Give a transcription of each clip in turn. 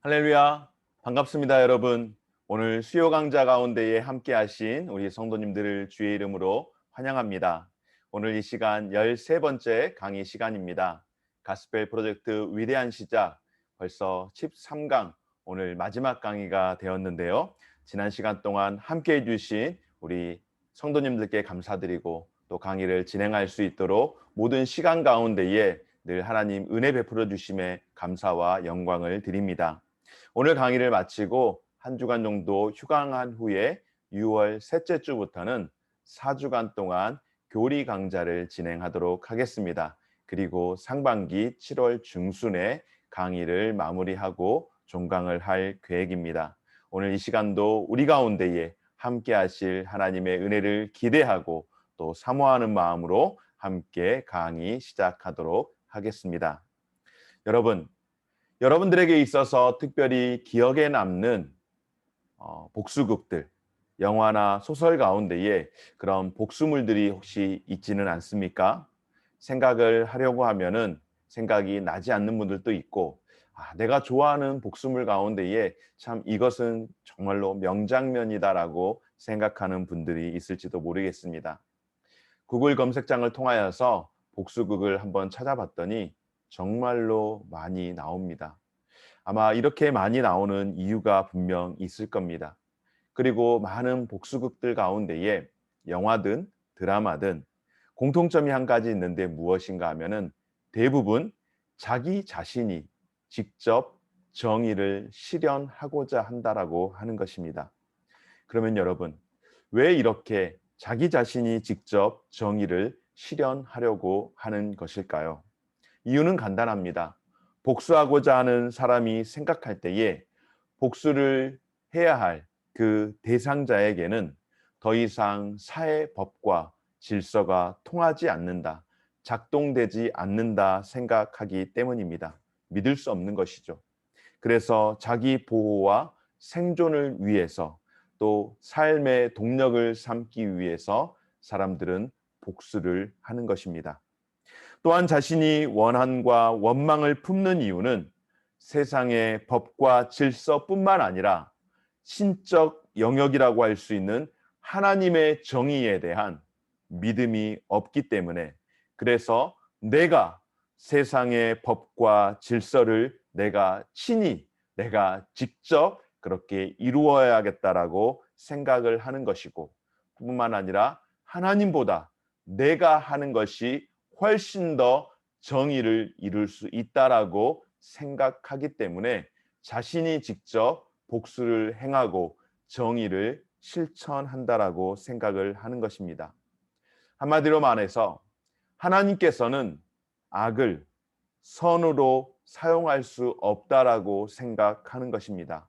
할렐루야. 반갑습니다, 여러분. 오늘 수요 강좌 가운데에 함께 하신 우리 성도님들을 주의 이름으로 환영합니다. 오늘 이 시간 13번째 강의 시간입니다. 가스펠 프로젝트 위대한 시작, 벌써 13강, 오늘 마지막 강의가 되었는데요. 지난 시간 동안 함께 해주신 우리 성도님들께 감사드리고 또 강의를 진행할 수 있도록 모든 시간 가운데에 늘 하나님 은혜 베풀어 주심에 감사와 영광을 드립니다. 오늘 강의를 마치고 한 주간 정도 휴강한 후에 6월 셋째 주부터는 4주간 동안 교리 강좌를 진행하도록 하겠습니다. 그리고 상반기 7월 중순에 강의를 마무리하고 종강을 할 계획입니다. 오늘 이 시간도 우리 가운데에 함께 하실 하나님의 은혜를 기대하고 또 사모하는 마음으로 함께 강의 시작하도록 하겠습니다. 여러분들에게 있어서 특별히 기억에 남는 복수극들, 영화나 소설 가운데에 그런 복수물들이 혹시 있지는 않습니까? 생각을 하려고 하면은 생각이 나지 않는 분들도 있고, 내가 좋아하는 복수물 가운데에 참 이것은 정말로 명장면이다라고 생각하는 분들이 있을지도 모르겠습니다. 구글 검색창을 통하여서 복수극을 한번 찾아봤더니 정말로 많이 나옵니다. 아마 이렇게 많이 나오는 이유가 분명 있을 겁니다. 그리고 많은 복수극들 가운데에 영화든 드라마든 공통점이 한 가지 있는데 무엇인가 하면은 대부분 자기 자신이 직접 정의를 실현하고자 한다라고 하는 것입니다. 그러면 여러분, 왜 이렇게 자기 자신이 직접 정의를 실현하려고 하는 것일까요? 이유는 간단합니다. 복수하고자 하는 사람이 생각할 때에 복수를 해야 할 그 대상자에게는 더 이상 사회 법과 질서가 통하지 않는다, 작동되지 않는다 생각하기 때문입니다. 믿을 수 없는 것이죠. 그래서 자기 보호와 생존을 위해서 또 삶의 동력을 삼기 위해서 사람들은 복수를 하는 것입니다. 또한 자신이 원한과 원망을 품는 이유는 세상의 법과 질서뿐만 아니라 신적 영역이라고 할 수 있는 하나님의 정의에 대한 믿음이 없기 때문에, 그래서 내가 세상의 법과 질서를 내가 친히, 내가 직접 그렇게 이루어야겠다라고 생각을 하는 것이고, 뿐만 아니라 하나님보다 내가 하는 것이 훨씬 더 정의를 이룰 수 있다라고 생각하기 때문에 자신이 직접 복수를 행하고 정의를 실천한다라고 생각을 하는 것입니다. 한마디로 말해서 하나님께서는 악을 선으로 사용할 수 없다라고 생각하는 것입니다.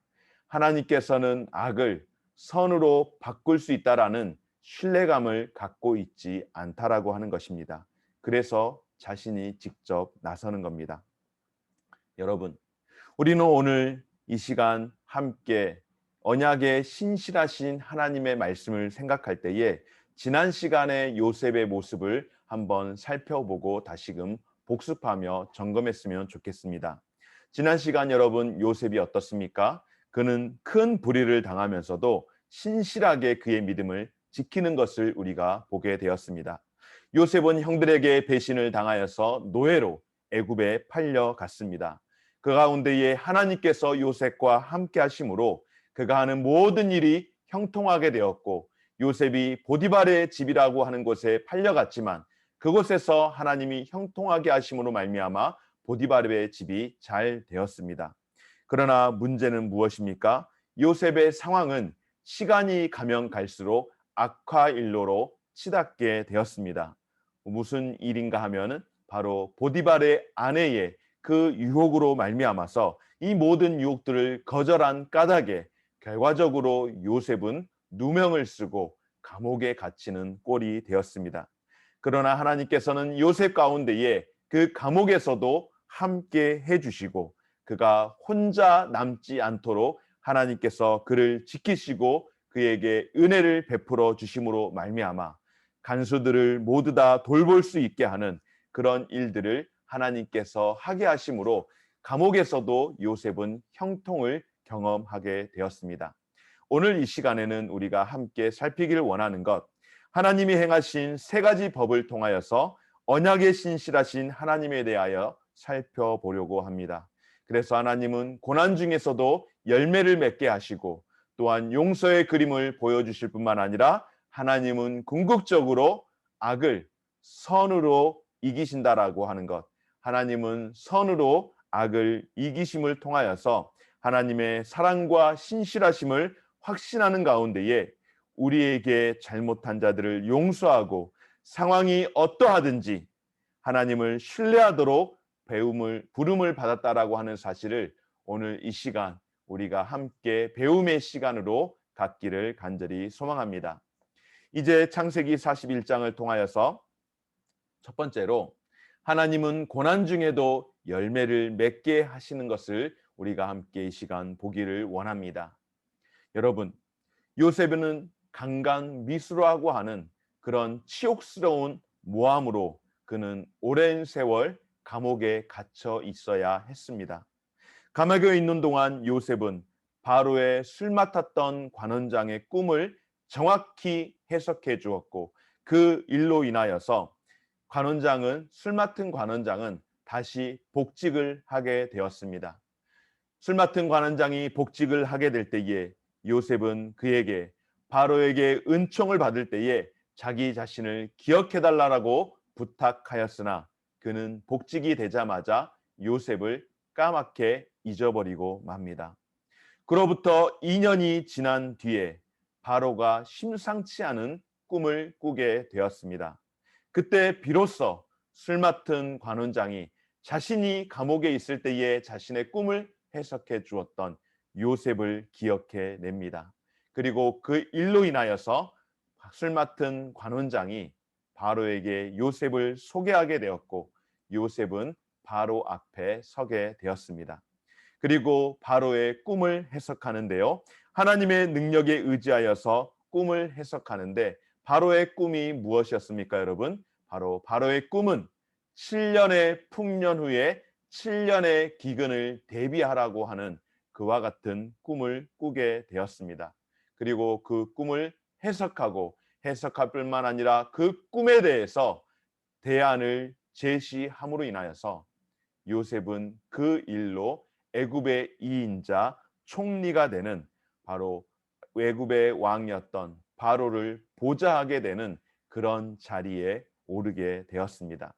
하나님께서는 악을 선으로 바꿀 수 있다라는 신뢰감을 갖고 있지 않다라고 하는 것입니다. 그래서 자신이 직접 나서는 겁니다. 여러분, 우리는 오늘 이 시간 함께 언약의 신실하신 하나님의 말씀을 생각할 때에 지난 시간의 요셉의 모습을 한번 살펴보고 다시금 복습하며 점검했으면 좋겠습니다. 지난 시간 여러분, 요셉이 어떻습니까? 그는 큰 불의를 당하면서도 신실하게 그의 믿음을 지키는 것을 우리가 보게 되었습니다. 요셉은 형들에게 배신을 당하여서 노예로 애굽에 팔려갔습니다. 그 가운데에 하나님께서 요셉과 함께 하심으로 그가 하는 모든 일이 형통하게 되었고, 요셉이 보디발의 집이라고 하는 곳에 팔려갔지만 그곳에서 하나님이 형통하게 하심으로 말미암아 보디발의 집이 잘 되었습니다. 그러나 문제는 무엇입니까? 요셉의 상황은 시간이 가면 갈수록 악화일로로 치닫게 되었습니다. 무슨 일인가 하면은 바로 보디발의 아내의 그 유혹으로 말미암아서 이 모든 유혹들을 거절한 까닭에 결과적으로 요셉은 누명을 쓰고 감옥에 갇히는 꼴이 되었습니다. 그러나 하나님께서는 요셉 가운데에 그 감옥에서도 함께 해주시고 그가 혼자 남지 않도록 하나님께서 그를 지키시고 그에게 은혜를 베풀어 주심으로 말미암아 간수들을 모두 다 돌볼 수 있게 하는 그런 일들을 하나님께서 하게 하심으로 감옥에서도 요셉은 형통을 경험하게 되었습니다. 오늘 이 시간에는 우리가 함께 살피기를 원하는 것, 하나님이 행하신 세 가지 법을 통하여서 언약에 신실하신 하나님에 대하여 살펴보려고 합니다. 그래서 하나님은 고난 중에서도 열매를 맺게 하시고 또한 용서의 그림을 보여주실 뿐만 아니라 하나님은 궁극적으로 악을 선으로 이기신다라고 하는 것, 하나님은 선으로 악을 이기심을 통하여서 하나님의 사랑과 신실하심을 확신하는 가운데에 우리에게 잘못한 자들을 용서하고 상황이 어떠하든지 하나님을 신뢰하도록 부름을 받았다라고 하는 사실을 오늘 이 시간 우리가 함께 배움의 시간으로 갖기를 간절히 소망합니다. 이제 창세기 41장을 통하여서 첫 번째로 하나님은 고난 중에도 열매를 맺게 하시는 것을 우리가 함께 이 시간 보기를 원합니다. 여러분, 요셉은 강간미수라고 하는 그런 치욕스러운 모함으로 그는 오랜 세월 감옥에 갇혀 있어야 했습니다. 감옥에 있는 동안 요셉은 바로의 술 맡았던 관원장의 꿈을 정확히 해석해 주었고 그 일로 인하여서 술 맡은 관원장은 다시 복직을 하게 되었습니다. 술 맡은 관원장이 복직을 하게 될 때에 요셉은 그에게 바로에게 은총을 받을 때에 자기 자신을 기억해 달라고 부탁하였으나 그는 복직이 되자마자 요셉을 까맣게 잊어버리고 맙니다. 그로부터 2년이 지난 뒤에 바로가 심상치 않은 꿈을 꾸게 되었습니다. 그때 비로소 술 맡은 관원장이 자신이 감옥에 있을 때의 자신의 꿈을 해석해 주었던 요셉을 기억해 냅니다. 그리고 그 일로 인하여서 술 맡은 관원장이 바로에게 요셉을 소개하게 되었고 요셉은 바로 앞에 서게 되었습니다. 그리고 바로의 꿈을 해석하는데요. 하나님의 능력에 의지하여서 꿈을 해석하는데 바로의 꿈이 무엇이었습니까, 여러분? 바로 바로의 꿈은 7년의 풍년 후에 7년의 기근을 대비하라고 하는 그와 같은 꿈을 꾸게 되었습니다. 그리고 그 꿈을 해석할 뿐만 아니라 그 꿈에 대해서 대안을 제시함으로 인하여서 요셉은 그 일로 애굽의 2인자 총리가 되는 바로 애굽의 왕이었던 바로를 보좌하게 되는 그런 자리에 오르게 되었습니다.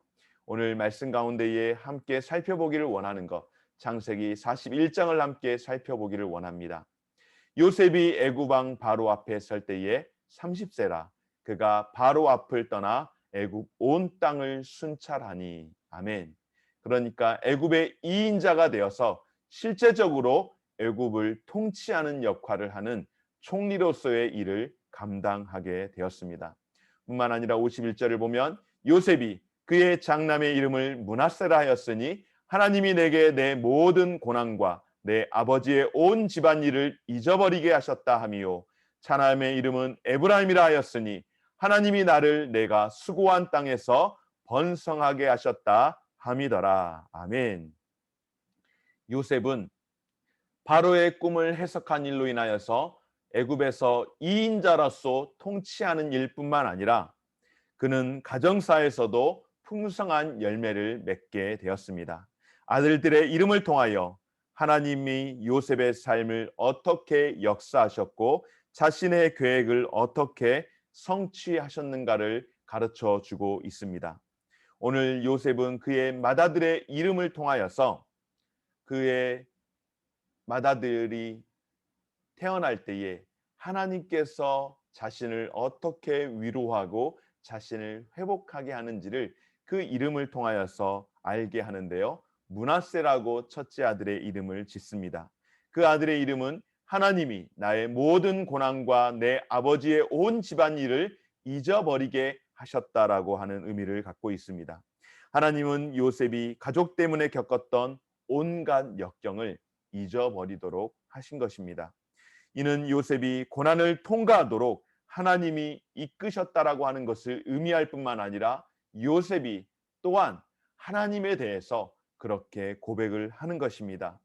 오늘 말씀 가운데에 함께 살펴보기를 원하는 것, 창세기 41장을 함께 살펴보기를 원합니다. 요셉이 애굽 왕 바로 앞에 설 때에 30세라 그가 바로 앞을 떠나 애굽 온 땅을 순찰하니. 아멘. 그러니까 애굽의 2인자가 되어서 실제적으로 애굽을 통치하는 역할을 하는 총리로서의 일을 감당하게 되었습니다. 뿐만 아니라 51절을 보면 요셉이 그의 장남의 이름을 므낫세라 하였으니 하나님이 내게 내 모든 고난과 내 아버지의 온 집안일을 잊어버리게 하셨다 하미요 차남의 이름은 에브라임이라 하였으니 하나님이 나를 내가 수고한 땅에서 번성하게 하셨다 함이더라. 아멘. 요셉은 바로의 꿈을 해석한 일로 인하여서 애굽에서 2인자로서 통치하는 일뿐만 아니라 그는 가정사에서도 풍성한 열매를 맺게 되었습니다. 아들들의 이름을 통하여 하나님이 요셉의 삶을 어떻게 역사하셨고 자신의 계획을 어떻게 성취하셨는가를 가르쳐 주고 있습니다. 오늘 요셉은 그의 맏아들의 이름을 통하여서 그의 맏아들이 태어날 때에 하나님께서 자신을 어떻게 위로하고 자신을 회복하게 하는지를 그 이름을 통하여서 알게 하는데요. 므낫세라고 첫째 아들의 이름을 짓습니다. 그 아들의 이름은 하나님이 나의 모든 고난과 내 아버지의 온 집안일을 잊어버리게 하셨다라고 하는 의미를 갖고 있습니다. 하나님은 요셉이 가족 때문에 겪었던 온갖 역경을 잊어버리도록 하신 것입니다. 이는 요셉이 고난을 통과하도록 하나님이 이끄셨다라고 하는 것을 의미할 뿐만 아니라 요셉이 또한 하나님에 대해서 그렇게 고백을 하는 것입니다.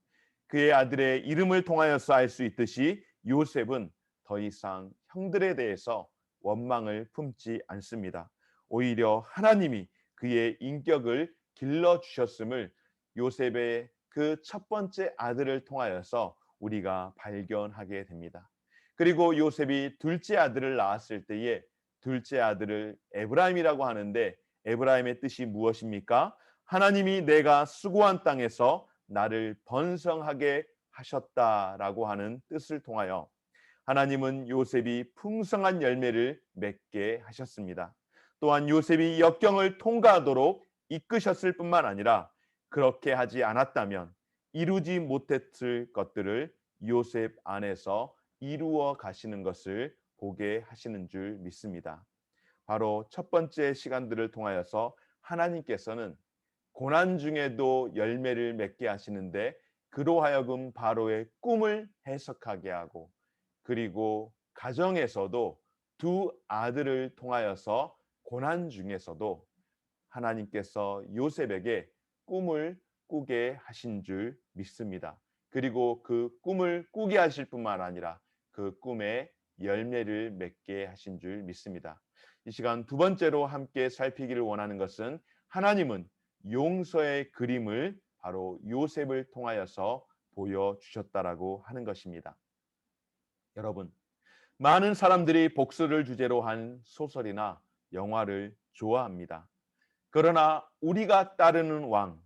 그의 아들의 이름을 통하여서 알 수 있듯이 요셉은 더 이상 형들에 대해서 원망을 품지 않습니다. 오히려 하나님이 그의 인격을 길러 주셨음을 요셉의 그 첫 번째 아들을 통하여서 우리가 발견하게 됩니다. 그리고 요셉이 둘째 아들을 낳았을 때에 둘째 아들을 에브라임이라고 하는데, 에브라임의 뜻이 무엇입니까? 하나님이 내가 수고한 땅에서 나를 번성하게 하셨다라고 하는 뜻을 통하여 하나님은 요셉이 풍성한 열매를 맺게 하셨습니다. 또한 요셉이 역경을 통과하도록 이끄셨을 뿐만 아니라 그렇게 하지 않았다면 이루지 못했을 것들을 요셉 안에서 이루어 가시는 것을 보게 하시는 줄 믿습니다. 바로 첫 번째 시간들을 통하여서 하나님께서는 고난 중에도 열매를 맺게 하시는데, 그로 하여금 바로의 꿈을 해석하게 하고, 그리고 가정에서도 두 아들을 통하여서 고난 중에서도 하나님께서 요셉에게 꿈을 꾸게 하신 줄 믿습니다. 그리고 그 꿈을 꾸게 하실 뿐만 아니라 그 꿈에 열매를 맺게 하신 줄 믿습니다. 이 시간 두 번째로 함께 살피기를 원하는 것은, 하나님은 용서의 그림을 바로 요셉을 통하여서 보여주셨다라고 하는 것입니다. 여러분, 많은 사람들이 복수를 주제로 한 소설이나 영화를 좋아합니다. 그러나 우리가 따르는 왕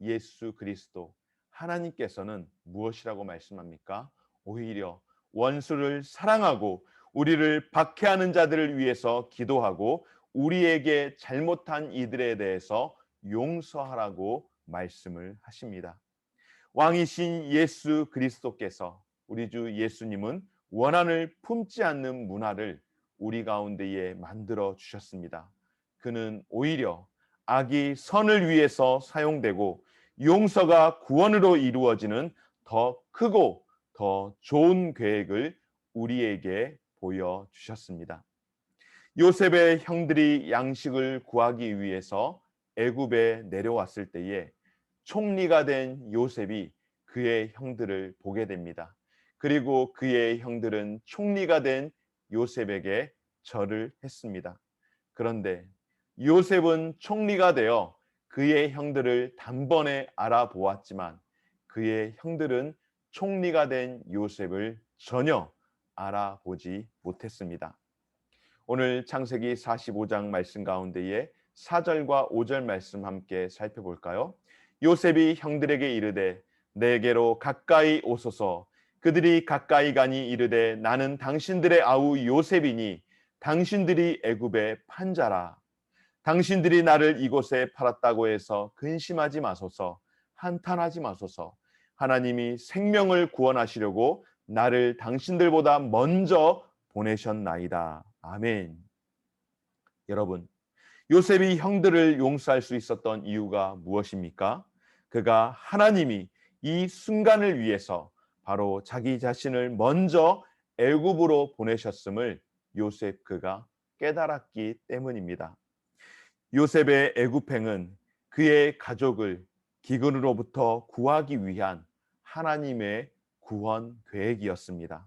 예수 그리스도 하나님께서는 무엇이라고 말씀합니까? 오히려 원수를 사랑하고 우리를 박해하는 자들을 위해서 기도하고 우리에게 잘못한 이들에 대해서 용서하라고 말씀을 하십니다. 왕이신 예수 그리스도께서, 우리 주 예수님은 원한을 품지 않는 문화를 우리 가운데에 만들어 주셨습니다. 그는 오히려 악이 선을 위해서 사용되고 용서가 구원으로 이루어지는 더 크고 더 좋은 계획을 우리에게 보여주셨습니다. 요셉의 형들이 양식을 구하기 위해서 애굽에 내려왔을 때에 총리가 된 요셉이 그의 형들을 보게 됩니다. 그리고 그의 형들은 총리가 된 요셉에게 절을 했습니다. 그런데 요셉은 총리가 되어 그의 형들을 단번에 알아보았지만 그의 형들은 총리가 된 요셉을 전혀 알아보지 못했습니다. 오늘 창세기 45장 말씀 가운데에 4절과 5절 말씀 함께 살펴볼까요? 요셉이 형들에게 이르되 내게로 가까이 오소서. 그들이 가까이 가니 이르되 나는 당신들의 아우 요셉이니 당신들이 애굽의 판자라. 당신들이 나를 이곳에 팔았다고 해서 근심하지 마소서. 한탄하지 마소서. 하나님이 생명을 구원하시려고 나를 당신들보다 먼저 보내셨나이다. 아멘. 여러분, 요셉이 형들을 용서할 수 있었던 이유가 무엇입니까? 그가 하나님이 이 순간을 위해서 바로 자기 자신을 먼저 애굽으로 보내셨음을 요셉 그가 깨달았기 때문입니다. 요셉의 애굽행은 그의 가족을 기근으로부터 구하기 위한 하나님의 구원 계획이었습니다.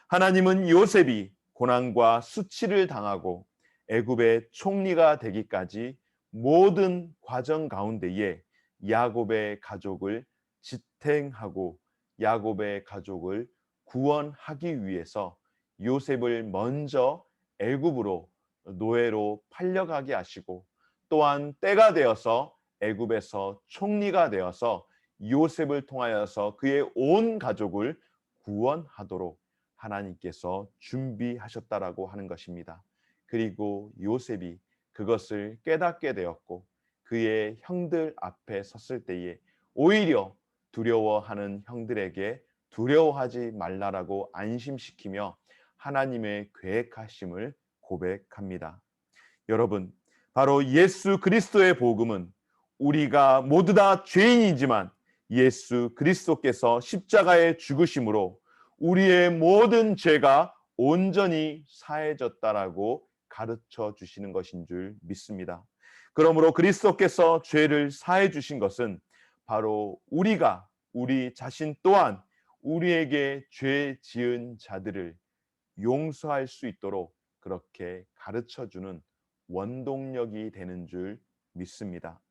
하나님은 요셉이 고난과 수치를 당하고 애굽의 총리가 되기까지 모든 과정 가운데에 야곱의 가족을 지탱하고 야곱의 가족을 구원하기 위해서 요셉을 먼저 애굽으로 노예로 팔려가게 하시고, 또한 때가 되어서 애굽에서 총리가 되어서 요셉을 통하여서 그의 온 가족을 구원하도록 하나님께서 준비하셨다라고 하는 것입니다. 그리고 요셉이 그것을 깨닫게 되었고 그의 형들 앞에 섰을 때에 오히려 두려워하는 형들에게 두려워하지 말라라고 안심시키며 하나님의 계획하심을 고백합니다. 여러분, 바로 예수 그리스도의 복음은 우리가 모두 다 죄인이지만 예수 그리스도께서 십자가에 죽으심으로 우리의 모든 죄가 온전히 사해졌다라고 가르쳐 주시는 것인 줄 믿습니다. 그러므로 그리스도께서 죄를 사해 주신 것은 바로 우리 자신 또한 우리에게 죄 지은 자들을 용서할 수 있도록 그렇게 가르쳐 주는 원동력이 되는 줄 믿습니다.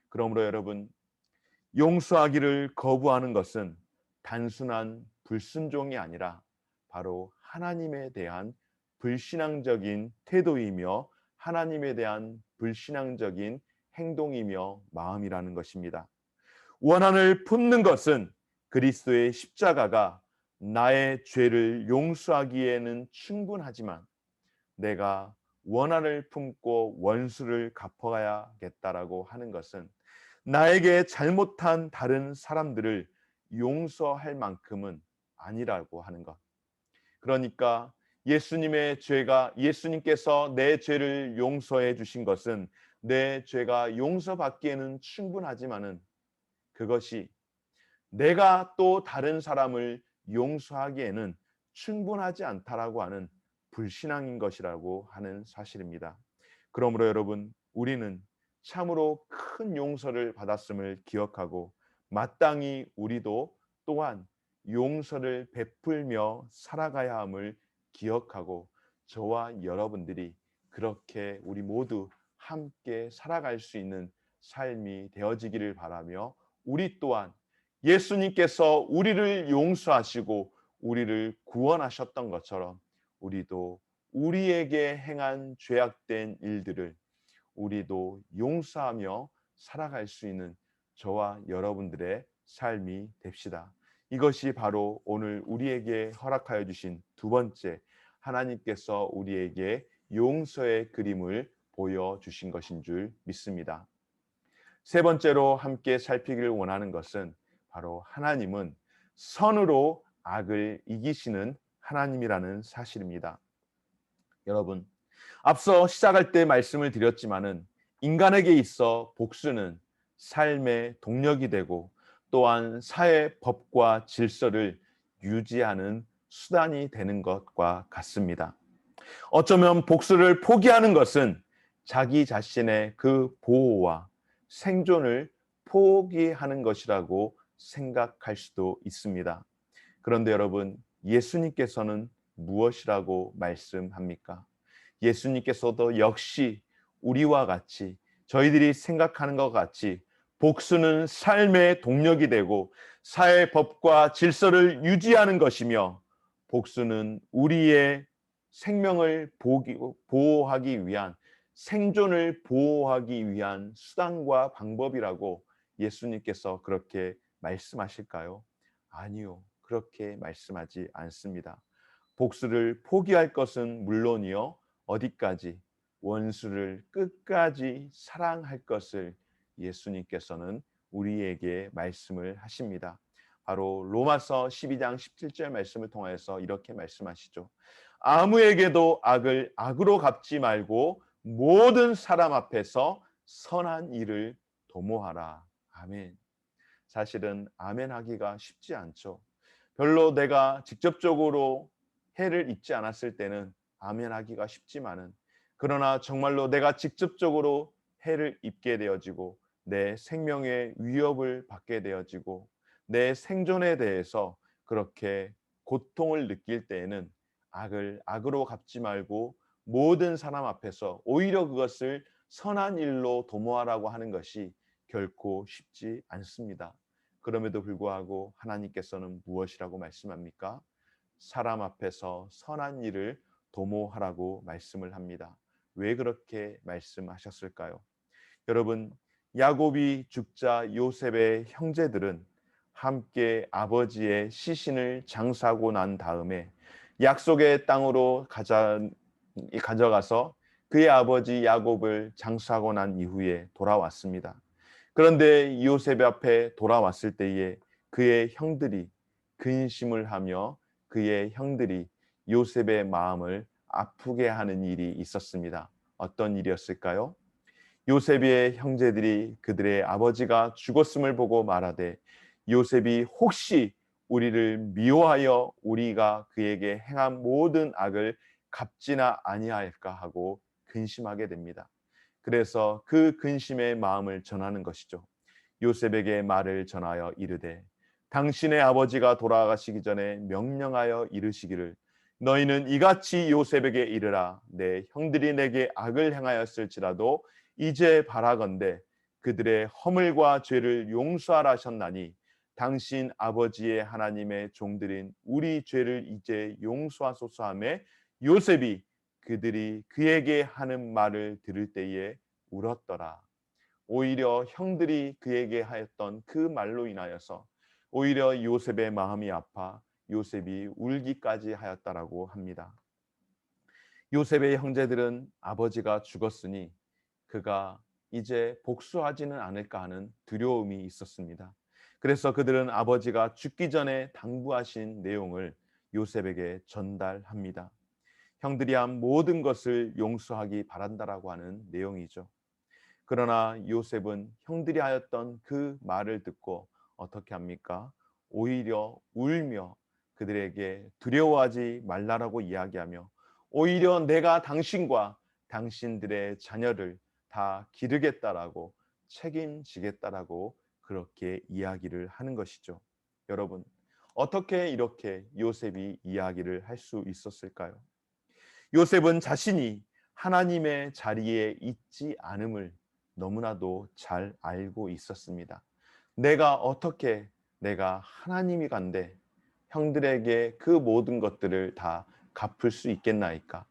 그러므로 여러분, 용서하기를 거부하는 것은 단순한 불순종이 아니라 바로 하나님에 대한 불신앙적인 태도이며 하나님에 대한 불신앙적인 행동이며 마음이라는 것입니다. 원한을 품는 것은 그리스도의 십자가가 나의 죄를 용서하기에는 충분하지만 내가 원한을 품고 원수를 갚아야겠다라고 하는 것은 나에게 잘못한 다른 사람들을 용서할 만큼은 아니라고 하는 것. 그러니까 예수님께서 내 죄를 용서해 주신 것은 내 죄가 용서받기에는 충분하지만은 그것이 내가 또 다른 사람을 용서하기에는 충분하지 않다라고 하는 불신앙인 것이라고 하는 사실입니다. 그러므로 여러분, 우리는 참으로 큰 용서를 받았음을 기억하고 마땅히 우리도 또한 용서를 베풀며 살아가야 함을 기억하고 저와 여러분들이 그렇게 우리 모두 함께 살아갈 수 있는 삶이 되어지기를 바라며 우리 또한 예수님께서 우리를 용서하시고 우리를 구원하셨던 것처럼 우리도 우리에게 행한 죄악된 일들을 우리도 용서하며 살아갈 수 있는 저와 여러분들의 삶이 됩시다. 이것이 바로 오늘 우리에게 허락하여 주신 두 번째, 하나님께서 우리에게 용서의 그림을 보여주신 것인 줄 믿습니다. 세 번째로 함께 살피기를 원하는 것은 바로 하나님은 선으로 악을 이기시는 하나님이라는 사실입니다. 여러분, 앞서 시작할 때 말씀을 드렸지만은 인간에게 있어 복수는 삶의 동력이 되고 또한 사회 법과 질서를 유지하는 수단이 되는 것과 같습니다. 어쩌면 복수를 포기하는 것은 자기 자신의 그 보호와 생존을 포기하는 것이라고 생각할 수도 있습니다. 그런데 여러분, 예수님께서는 무엇이라고 말씀합니까? 예수님께서도 역시 우리와 같이 저희들이 생각하는 것 같이 복수는 삶의 동력이 되고 사회 법과 질서를 유지하는 것이며 복수는 우리의 생명을 보호하기 위한 생존을 보호하기 위한 수단과 방법이라고 예수님께서 그렇게 말씀하실까요? 아니요. 그렇게 말씀하지 않습니다. 복수를 포기할 것은 물론이요. 어디까지? 원수를 끝까지 사랑할 것을 예수님께서는 우리에게 말씀을 하십니다. 바로 로마서 12장 17절 말씀을 통해서 이렇게 말씀하시죠. 아무에게도 악을 악으로 갚지 말고 모든 사람 앞에서 선한 일을 도모하라. 아멘. 사실은 아멘 하기가 쉽지 않죠. 별로 내가 직접적으로 해를 입지 않았을 때는 아멘 하기가 쉽지만은 그러나 정말로 내가 직접적으로 해를 입게 되어지고 내 생명의 위협을 받게 되어지고 내 생존에 대해서 그렇게 고통을 느낄 때에는 악을 악으로 갚지 말고 모든 사람 앞에서 오히려 그것을 선한 일로 도모하라고 하는 것이 결코 쉽지 않습니다. 그럼에도 불구하고 하나님께서는 무엇이라고 말씀합니까? 사람 앞에서 선한 일을 도모하라고 말씀을 합니다. 왜 그렇게 말씀하셨을까요? 여러분, 야곱이 죽자 요셉의 형제들은 함께 아버지의 시신을 장사하고 난 다음에 약속의 땅으로 가져가서 그의 아버지 야곱을 장사하고 난 이후에 돌아왔습니다. 그런데 요셉 앞에 돌아왔을 때에 그의 형들이 근심을 하며 그의 형들이 요셉의 마음을 아프게 하는 일이 있었습니다. 어떤 일이었을까요? 요셉의 형제들이 그들의 아버지가 죽었음을 보고 말하되 요셉이 혹시 우리를 미워하여 우리가 그에게 행한 모든 악을 갚지나 아니할까 하고 근심하게 됩니다. 그래서 그 근심의 마음을 전하는 것이죠. 요셉에게 말을 전하여 이르되 당신의 아버지가 돌아가시기 전에 명령하여 이르시기를 너희는 이같이 요셉에게 이르라 내 형들이 내게 악을 행하였을지라도 이제 바라건대 그들의 허물과 죄를 용서하라 하셨나니 당신 아버지의 하나님의 종들인 우리 죄를 이제 용서하소서 하매 요셉이 그들이 그에게 하는 말을 들을 때에 울었더라. 오히려 형들이 그에게 하였던 그 말로 인하여서 오히려 요셉의 마음이 아파 요셉이 울기까지 하였다라고 합니다. 요셉의 형제들은 아버지가 죽었으니 그가 이제 복수하지는 않을까 하는 두려움이 있었습니다. 그래서 그들은 아버지가 죽기 전에 당부하신 내용을 요셉에게 전달합니다. 형들이 한 모든 것을 용서하기 바란다라고 하는 내용이죠. 그러나 요셉은 형들이 하였던 그 말을 듣고 어떻게 합니까? 오히려 울며 그들에게 두려워하지 말라라고 이야기하며 오히려 내가 당신과 당신들의 자녀를 다 기르겠다라고 책임지겠다라고 그렇게 이야기를 하는 것이죠. 여러분, 어떻게 이렇게 요셉이 이야기를 할 수 있었을까요? 요셉은 자신이 하나님의 자리에 있지 않음을 너무나도 잘 알고 있었습니다. 내가 하나님이 간데 형들에게 그 모든 것들을 다 갚을 수 있겠나이까?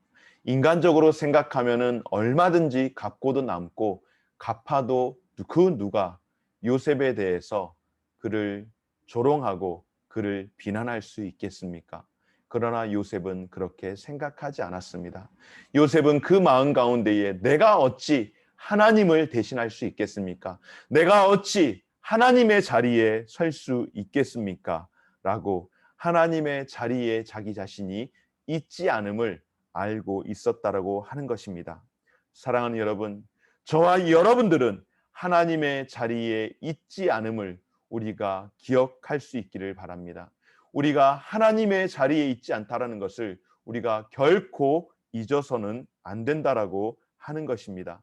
인간적으로 생각하면은 얼마든지 갚고도 남고 갚아도 그 누가 요셉에 대해서 그를 조롱하고 그를 비난할 수 있겠습니까? 그러나 요셉은 그렇게 생각하지 않았습니다. 요셉은 그 마음 가운데에 내가 어찌 하나님을 대신할 수 있겠습니까? 내가 어찌 하나님의 자리에 설 수 있겠습니까? 라고 하나님의 자리에 자기 자신이 있지 않음을 알고 있었다라고 하는 것입니다. 사랑하는 여러분, 저와 여러분들은 하나님의 자리에 있지 않음을 우리가 기억할 수 있기를 바랍니다. 우리가 하나님의 자리에 있지 않다라는 것을 우리가 결코 잊어서는 안 된다라고 하는 것입니다.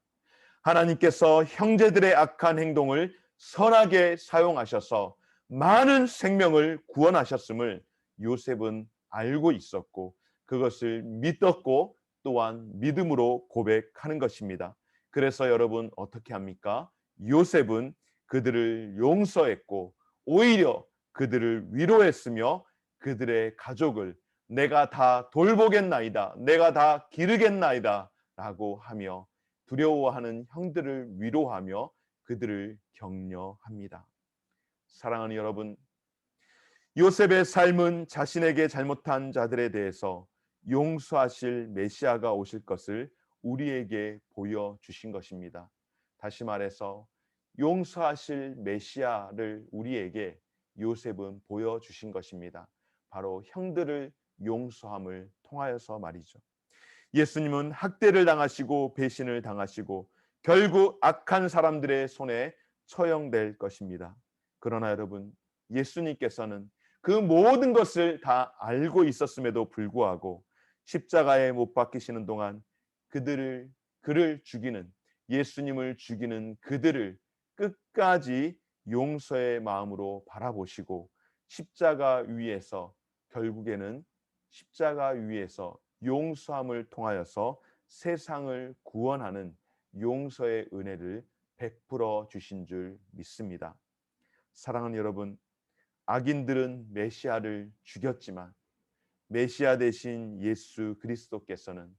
하나님께서 형제들의 악한 행동을 선하게 사용하셔서 많은 생명을 구원하셨음을 요셉은 알고 있었고 그것을 믿었고 또한 믿음으로 고백하는 것입니다. 그래서 여러분 어떻게 합니까? 요셉은 그들을 용서했고 오히려 그들을 위로했으며 그들의 가족을 내가 다 돌보겠나이다. 내가 다 기르겠나이다. 라고 하며 두려워하는 형들을 위로하며 그들을 격려합니다. 사랑하는 여러분, 요셉의 삶은 자신에게 잘못한 자들에 대해서 용서하실 메시아가 오실 것을 우리에게 보여주신 것입니다. 다시 말해서 용서하실 메시아를 우리에게 요셉은 보여주신 것입니다. 바로 형들을 용서함을 통하여서 말이죠. 예수님은 학대를 당하시고 배신을 당하시고 결국 악한 사람들의 손에 처형될 것입니다. 그러나 여러분, 예수님께서는 그 모든 것을 다 알고 있었음에도 불구하고 십자가에 못 박히시는 동안 그를 죽이는 예수님을 죽이는 그들을 끝까지 용서의 마음으로 바라보시고 결국에는 십자가 위에서 용서함을 통하여서 세상을 구원하는 용서의 은혜를 베풀어 주신 줄 믿습니다. 사랑하는 여러분, 악인들은 메시아를 죽였지만 메시아 대신 예수 그리스도께서는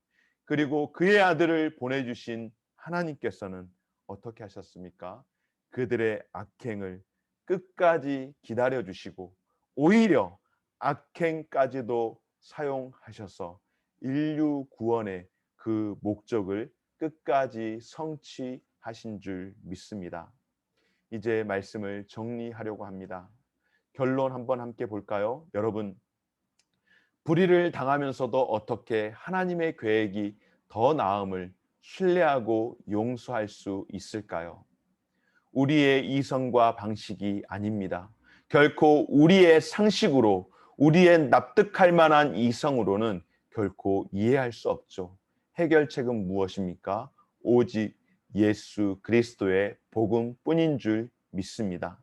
그리고 그의 아들을 보내주신 하나님께서는 어떻게 하셨습니까? 그들의 악행을 끝까지 기다려주시고 오히려 악행까지도 사용하셔서 인류 구원의 그 목적을 끝까지 성취하신 줄 믿습니다. 이제 말씀을 정리하려고 합니다. 결론 한번 함께 볼까요? 여러분, 불의를 당하면서도 어떻게 하나님의 계획이 더 나음을 신뢰하고 용서할 수 있을까요? 우리의 이성과 방식이 아닙니다. 결코 우리의 상식으로, 우리의 납득할 만한 이성으로는 결코 이해할 수 없죠. 해결책은 무엇입니까? 오직 예수 그리스도의 복음뿐인 줄 믿습니다.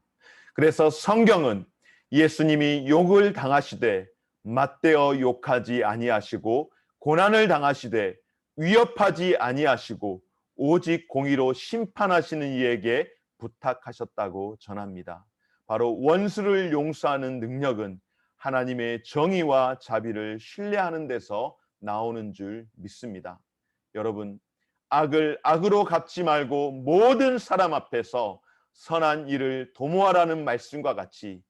그래서 성경은 예수님이 욕을 당하시되 맞대어 욕하지 아니하시고 고난을 당하시되 위협하지 아니하시고 오직 공의로 심판하시는 이에게 부탁하셨다고 전합니다. 바로 원수를 용서하는 능력은 하나님의 정의와 자비를 신뢰하는 데서 나오는 줄 믿습니다. 여러분, 악을 악으로 갚지 말고 모든 사람 앞에서 선한 일을 도모하라는 말씀과 같이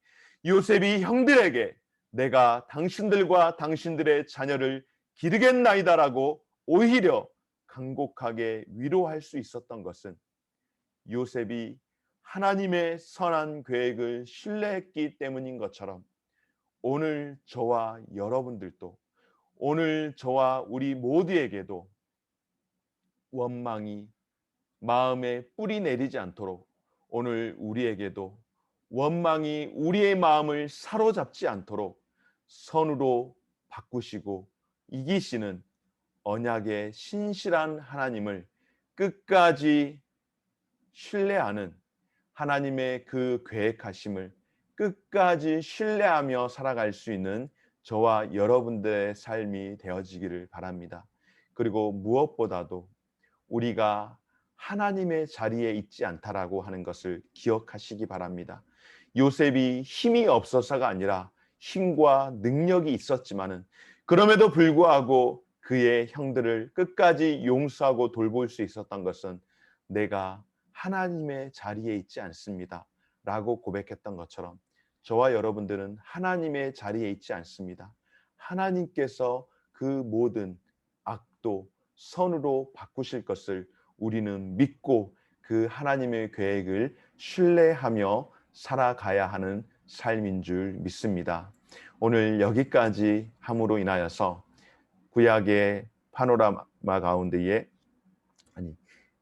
요셉이 형들에게 내가 당신들과 당신들의 자녀를 기르겠나이다라고 오히려 간곡하게 위로할 수 있었던 것은 요셉이 하나님의 선한 계획을 신뢰했기 때문인 것처럼 오늘 저와 여러분들도, 오늘 저와 우리 모두에게도 원망이 마음에 뿌리 내리지 않도록, 오늘 우리에게도 원망이 우리의 마음을 사로잡지 않도록 선으로 바꾸시고 이기시는 언약의 신실한 하나님을 끝까지 신뢰하는, 하나님의 그 계획하심을 끝까지 신뢰하며 살아갈 수 있는 저와 여러분들의 삶이 되어지기를 바랍니다. 그리고 무엇보다도 우리가 하나님의 자리에 있지 않다라고 하는 것을 기억하시기 바랍니다. 요셉이 힘이 없어서가 아니라 힘과 능력이 있었지만은 그럼에도 불구하고 그의 형들을 끝까지 용서하고 돌볼 수 있었던 것은 내가 하나님의 자리에 있지 않습니다 라고 고백했던 것처럼 저와 여러분들은 하나님의 자리에 있지 않습니다. 하나님께서 그 모든 악도 선으로 바꾸실 것을 우리는 믿고 그 하나님의 계획을 신뢰하며 살아가야 하는 삶인 줄 믿습니다. 오늘 여기까지 함으로 인하여서 구약의 파노라마 가운데에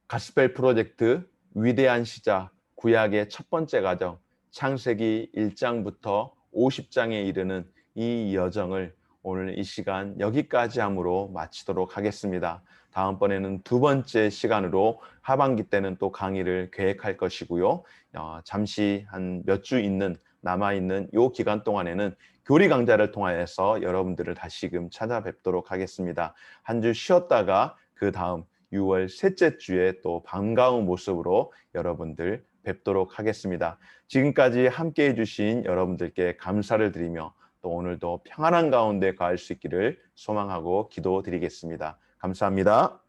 가스펠 프로젝트 위대한 시작, 구약의 첫 번째 과정, 창세기 1장부터 50장에 이르는 이 여정을 오늘 이 시간 여기까지 함으로 마치도록 하겠습니다. 다음번에는 두 번째 시간으로 하반기 때는 또 강의를 계획할 것이고요. 잠시 한 몇 주 남아있는 이 기간 동안에는 교리 강좌를 통하여서 여러분들을 다시금 찾아뵙도록 하겠습니다. 한 주 쉬었다가 그 다음 6월 셋째 주에 또 반가운 모습으로 여러분들 뵙도록 하겠습니다. 지금까지 함께 해주신 여러분들께 감사를 드리며 또 오늘도 평안한 가운데 가을 수 있기를 소망하고 기도드리겠습니다. 감사합니다.